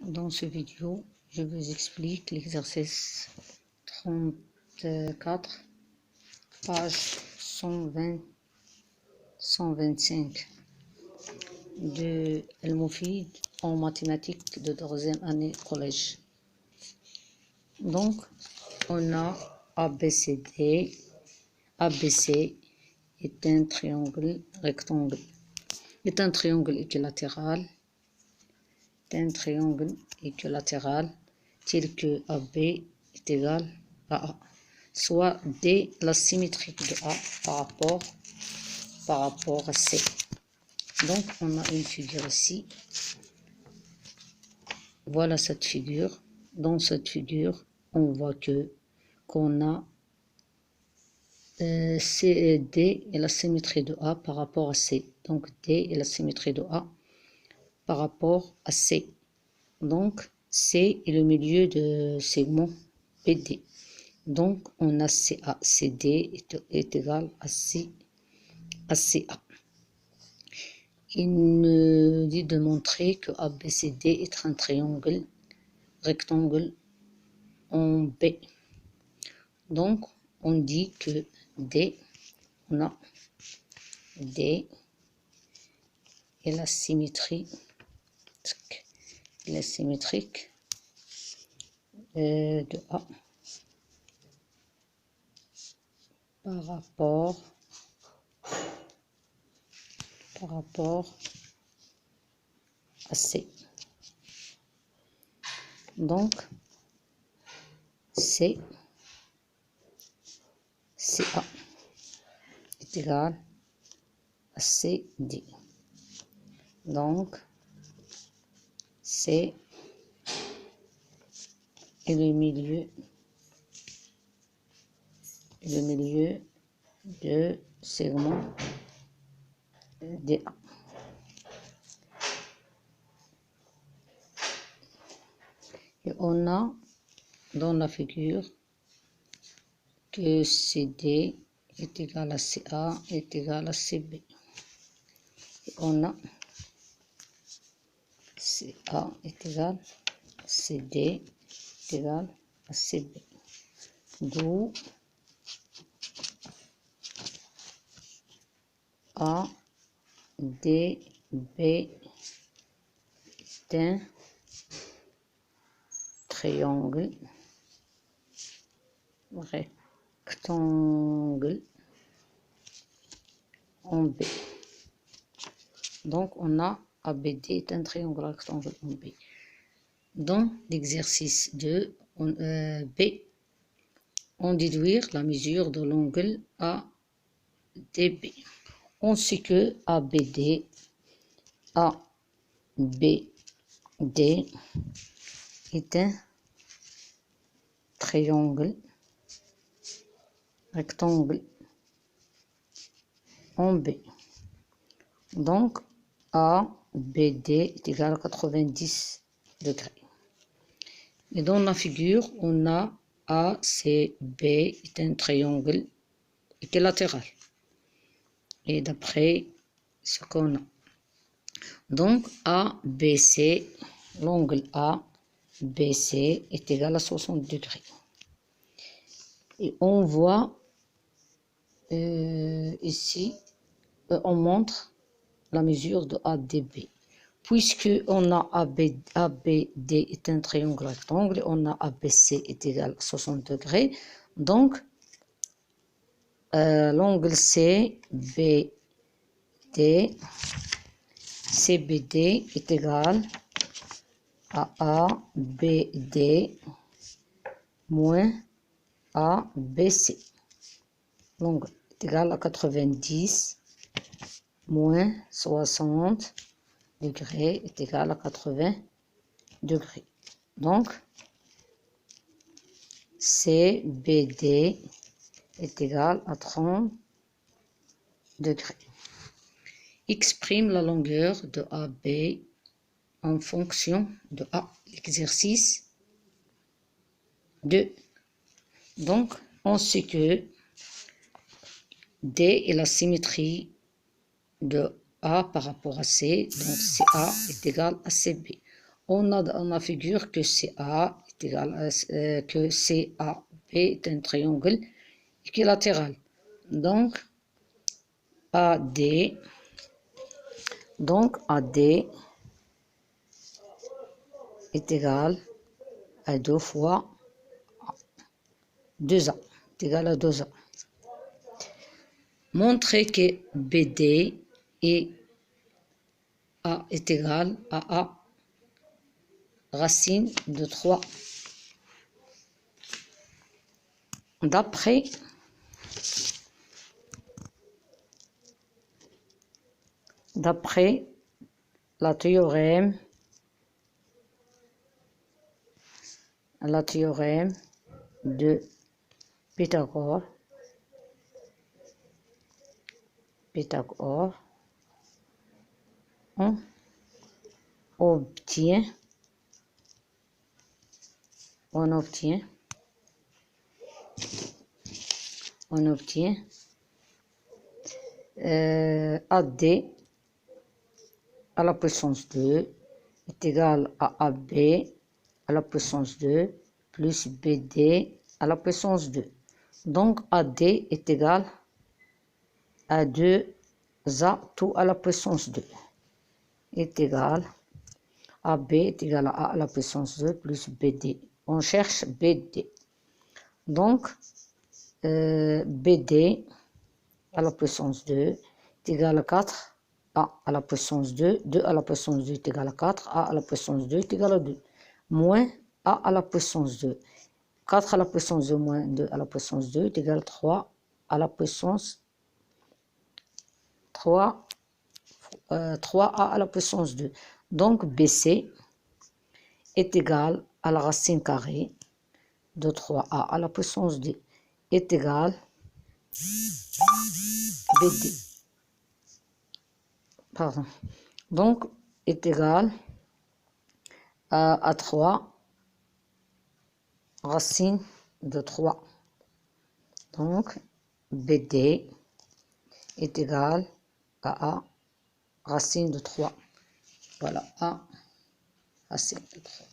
Dans ce vidéo, je vous explique l'exercice 34, page 125 de El Moufid en mathématiques de 3e année collège. Donc, on a ABCD. ABC est un triangle rectangle, est un triangle équilatéral. Un triangle équilatéral tel que AB est égal à A, soit D la symétrique de A par rapport à C. Donc on a une figure ici. Voilà cette figure. Dans cette figure, on voit qu'on a D est la symétrie de A par rapport à C. Donc D est la symétrie de A par rapport à C. Donc, C est le milieu de segment BD. Donc, on a CA. CD est égal à CA. Il me dit de montrer que ABCD est un triangle rectangle en B. Donc, on dit que D, on a D et la symétrie. La symétrique de A par rapport à C. Donc, CA est égal à CD. Donc, C est le milieu de segment DA. Et on a dans la figure que CD est égal à CA est égal à CB. Et on a CA est égal à CD est égal à CB. D'où ADB est un triangle rectangle en B. Donc, on a ABD est un triangle rectangle en B. Dans l'exercice 2, B, on déduire la mesure de l'angle ADB. On sait que ABD est un triangle rectangle en B. Donc, ABD est égal à 90 degrés. Et dans la figure, on a ACB est un triangle équilatéral. Et d'après ce qu'on a. Donc, ABC, l'angle ABC est égal à 60 degrés. Et on voit ici, on montre la mesure de ADB. Puisque on a ABD est un triangle rectangle, on a ABC est égal à 60 degrés. Donc, l'angle CBD est égal à ABD moins ABC. L'angle est égal à 90 moins 60 degrés est égal à 80 degrés. Donc, CBD est égal à 30 degrés. Exprime la longueur de AB en fonction de A. Exercice 2. Donc, on sait que D est la symétrie de A par rapport à C. Donc, CA est égal à CB. on a figure que CA est égal à, que CAB est un triangle équilatéral. Donc, AD est égal à 2 fois 2A, est égal à 2A. Montrer que BD est égal à A racine de 3. D'après la théorème de Pythagore, on obtient AD à la puissance 2 est égal à AB à la puissance 2 plus BD à la puissance 2. Donc AD est égal à 2A tout à la puissance 2 est égal à AB est égal à A à la puissance 2 plus BD. On cherche BD. Donc BD à la puissance 2 est égal à 4. A à la puissance 2, 2 à la puissance 2 est égal à 4, A à la puissance 2 est égal à 2, moins A à la puissance 2. 4 à la puissance 2 moins 2 à la puissance 2 est égal à 3 à la puissance 3, 3A à la puissance 2. Donc BC est égal à la racine carrée de 3A à la puissance 2 est égal BD. Pardon. Donc est égal à 3 racine de 3. Donc BD est égal à A racine de 3. Voilà, A racine de 3.